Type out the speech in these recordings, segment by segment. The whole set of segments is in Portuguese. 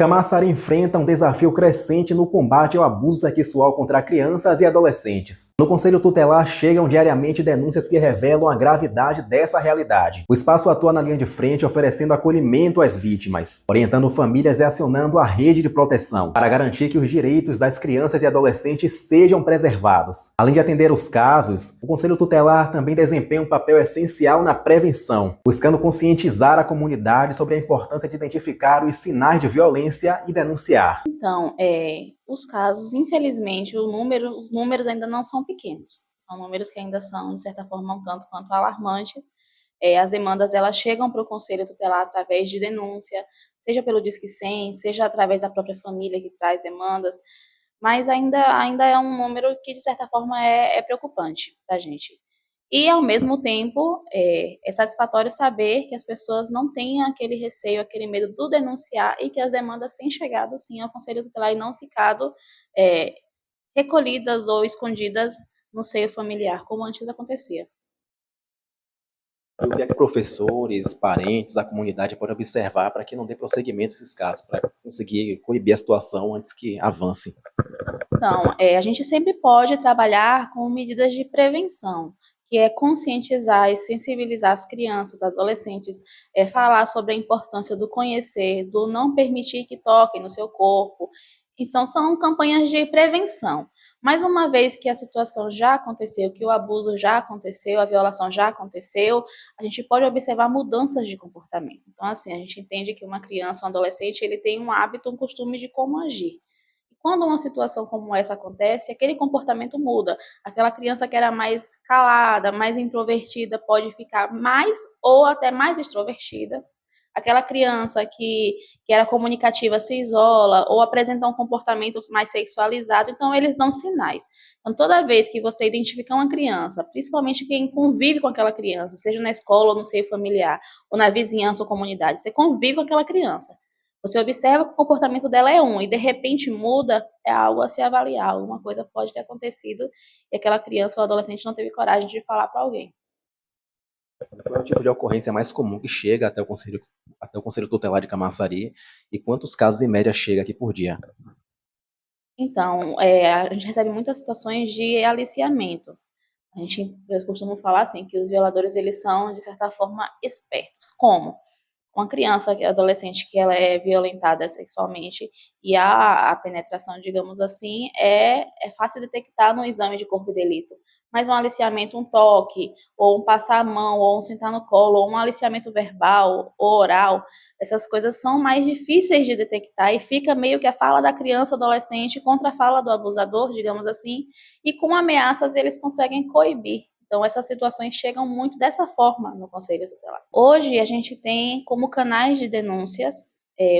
Camaçari enfrenta um desafio crescente no combate ao abuso sexual contra crianças e adolescentes. No Conselho Tutelar chegam diariamente denúncias que revelam a gravidade dessa realidade. O espaço atua na linha de frente, oferecendo acolhimento às vítimas, orientando famílias e acionando a rede de proteção para garantir que os direitos das crianças e adolescentes sejam preservados. Além de atender os casos, o Conselho Tutelar também desempenha um papel essencial na prevenção, buscando conscientizar a comunidade sobre a importância de identificar os sinais de violência e denunciar. Então, os casos, infelizmente, os números ainda não são pequenos. São números que ainda são, de certa forma, um tanto quanto alarmantes. As demandas, elas chegam para o Conselho Tutelar através de denúncia, seja pelo Disque 100, seja através da própria família que traz demandas, mas ainda é um número que, de certa forma, é preocupante para a gente. E, ao mesmo tempo, é satisfatório saber que as pessoas não têm aquele receio, aquele medo do denunciar e que as demandas têm chegado, sim, ao Conselho Tutelar e não ficado recolhidas ou escondidas no seio familiar, como antes acontecia. E o que é que professores, parentes, a comunidade podem observar para que não dê prosseguimento a esses casos, para conseguir coibir a situação antes que avance? Então, a gente sempre pode trabalhar com medidas de prevenção, que é conscientizar e sensibilizar as crianças, adolescentes, falar sobre a importância do conhecer, do não permitir que toquem no seu corpo. Então, são campanhas de prevenção. Mas uma vez que a situação já aconteceu, que o abuso já aconteceu, a violação já aconteceu, a gente pode observar mudanças de comportamento. Então, assim, a gente entende que uma criança, um adolescente, ele tem um hábito, um costume de como agir. Quando uma situação como essa acontece, aquele comportamento muda. Aquela criança que era mais calada, mais introvertida, pode ficar mais ou até mais extrovertida. Aquela criança que era comunicativa se isola ou apresenta um comportamento mais sexualizado, então eles dão sinais. Então, toda vez que você identificar uma criança, principalmente quem convive com aquela criança, seja na escola ou no seio familiar, ou na vizinhança ou comunidade, você convive com aquela criança. Você observa que o comportamento dela é um e de repente muda, é algo a se avaliar. Alguma coisa pode ter acontecido e aquela criança ou adolescente não teve coragem de falar para alguém. Qual é o tipo de ocorrência mais comum que chega até o Conselho Tutelar de Camaçari e quantos casos em média chega aqui por dia? Então, a gente recebe muitas situações de aliciamento. Eu costumo falar assim, que os violadores, eles são, de certa forma, espertos. Como? Uma criança, adolescente, que ela é violentada sexualmente e a penetração, digamos assim, é fácil detectar no exame de corpo de delito. Mas um aliciamento, um toque, ou um passar a mão, ou um sentar no colo, ou um aliciamento verbal ou oral, essas coisas são mais difíceis de detectar e fica meio que a fala da criança, adolescente, contra a fala do abusador, digamos assim, e com ameaças eles conseguem coibir. Então, essas situações chegam muito dessa forma no Conselho Tutelar. Hoje, a gente tem como canais de denúncias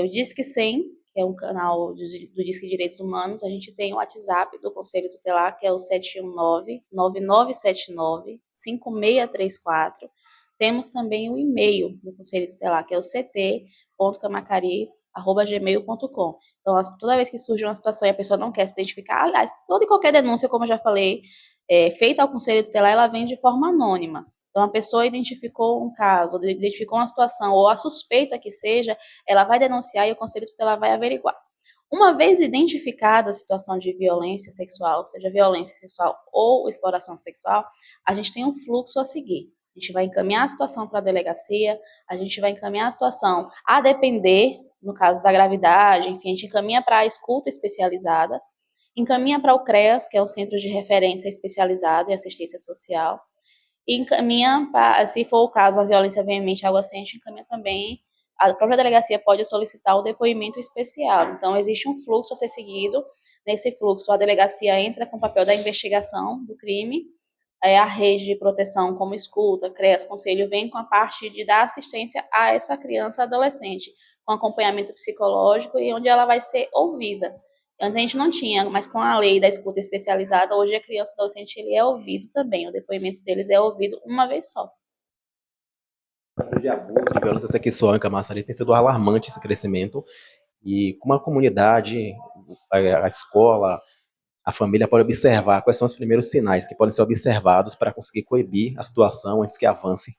o Disque 100, que é um canal do Disque Direitos Humanos. A gente tem o WhatsApp do Conselho Tutelar, que é o 719-9979-5634. Temos também o e-mail do Conselho Tutelar, que é o ct.camacari@gmail.com. Então, toda vez que surge uma situação e a pessoa não quer se identificar, aliás, toda e qualquer denúncia, como eu já falei, feita ao Conselho Tutelar, ela vem de forma anônima. Então, a pessoa identificou um caso, identificou uma situação, ou a suspeita que seja, ela vai denunciar e o Conselho Tutelar vai averiguar. Uma vez identificada a situação de violência sexual, seja violência sexual ou exploração sexual, a gente tem um fluxo a seguir. A gente vai encaminhar a situação para a delegacia, a gente vai encaminhar a situação a depender, no caso da gravidade, enfim, a gente encaminha para a escuta especializada, encaminha para o CREAS, que é o Centro de Referência Especializado em Assistência Social, e encaminha, se for o caso, a violência veemente, algo assim, a gente encaminha também, a própria delegacia pode solicitar o depoimento especial. Então, existe um fluxo a ser seguido. Nesse fluxo, a delegacia entra com o papel da investigação do crime, a rede de proteção, como escuta, CREAS, conselho, vem com a parte de dar assistência a essa criança adolescente, com acompanhamento psicológico e onde ela vai ser ouvida. Antes a gente não tinha, mas com a lei da escuta especializada, hoje a criança e o adolescente ele é ouvido também, o depoimento deles é ouvido uma vez só. De abuso, de violência sexual em Camaçari tem sido alarmante esse crescimento e como a comunidade, a escola, a família pode observar quais são os primeiros sinais que podem ser observados para conseguir coibir a situação antes que avance.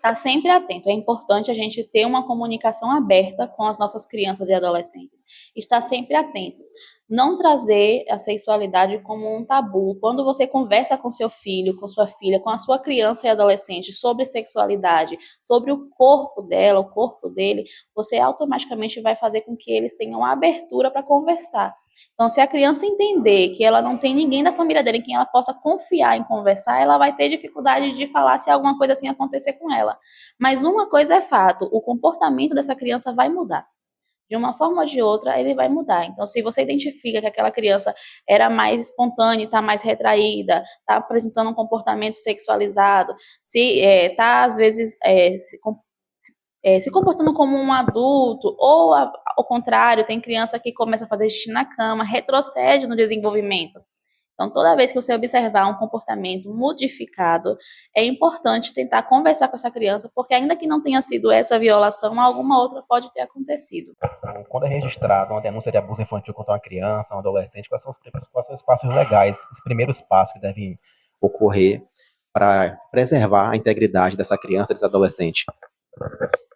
Estar sempre atento. É importante a gente ter uma comunicação aberta com as nossas crianças e adolescentes. Estar sempre atentos. Não trazer a sexualidade como um tabu. Quando você conversa com seu filho, com sua filha, com a sua criança e adolescente sobre sexualidade, sobre o corpo dela, o corpo dele, você automaticamente vai fazer com que eles tenham abertura para conversar. Então, se a criança entender que ela não tem ninguém da família dela em quem ela possa confiar em conversar, ela vai ter dificuldade de falar se alguma coisa assim acontecer com ela. Mas uma coisa é fato, o comportamento dessa criança vai mudar. De uma forma ou de outra, ele vai mudar. Então, se você identifica que aquela criança era mais espontânea, está mais retraída, está apresentando um comportamento sexualizado, se está, às vezes, se comportando como um adulto, ou ao contrário, tem criança que começa a fazer xixi na cama, retrocede no desenvolvimento. Então, toda vez que você observar um comportamento modificado, é importante tentar conversar com essa criança, porque ainda que não tenha sido essa violação, alguma outra pode ter acontecido. Quando é registrada uma denúncia de abuso infantil contra uma criança, um adolescente, quais são os passos legais, os primeiros passos que devem ocorrer para preservar a integridade dessa criança, desse adolescente?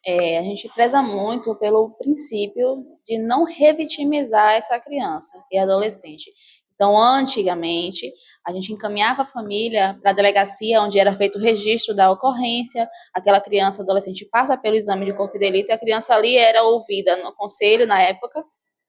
A gente preza muito pelo princípio de não revitimizar essa criança e adolescente. Então, antigamente, a gente encaminhava a família para a delegacia, onde era feito o registro da ocorrência, aquela criança, adolescente passa pelo exame de corpo de delito, e a criança ali era ouvida no conselho, na época,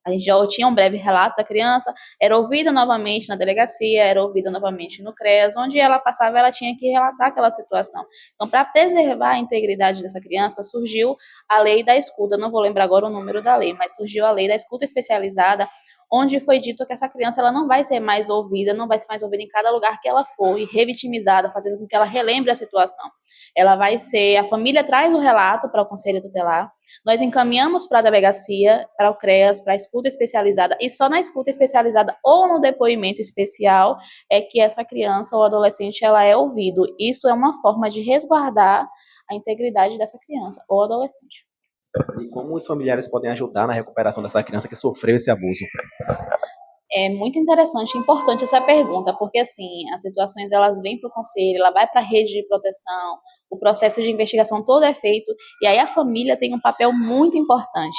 a gente já tinha um breve relato da criança, era ouvida novamente na delegacia, era ouvida novamente no CREAS, onde ela passava, ela tinha que relatar aquela situação. Então, para preservar a integridade dessa criança, surgiu a lei da escuta, não vou lembrar agora o número da lei, mas surgiu a lei da escuta especializada, onde foi dito que essa criança ela não vai ser mais ouvida, não vai ser mais ouvida em cada lugar que ela for e revitimizada, fazendo com que ela relembre a situação. Ela vai ser, a família traz o relato para o conselho tutelar, nós encaminhamos para a delegacia, para o CREAS, para a escuta especializada, e só na escuta especializada ou no depoimento especial é que essa criança ou adolescente ela é ouvido. Isso é uma forma de resguardar a integridade dessa criança ou adolescente. E como os familiares podem ajudar na recuperação dessa criança que sofreu esse abuso? É muito interessante e importante essa pergunta, porque assim, as situações elas vêm para o conselho, ela vai para a rede de proteção, o processo de investigação todo é feito, e aí a família tem um papel muito importante,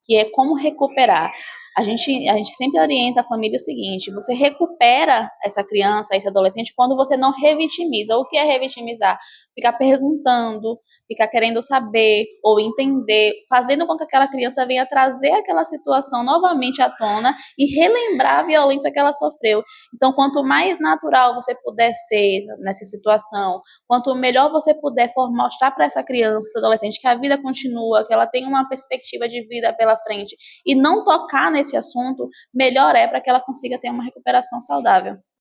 que é como recuperar. A gente sempre orienta a família o seguinte: você recupera essa criança, esse adolescente, quando você não revitimiza. O que é revitimizar? Ficar perguntando, ficar querendo saber ou entender, fazendo com que aquela criança venha trazer aquela situação novamente à tona e relembrar a violência que ela sofreu. Então, quanto mais natural você puder ser nessa situação, quanto melhor você puder mostrar para essa criança, adolescente, que a vida continua, que ela tem uma perspectiva de vida pela frente, e não tocar nesse assunto, melhor é para que ela consiga ter uma recuperação saudável.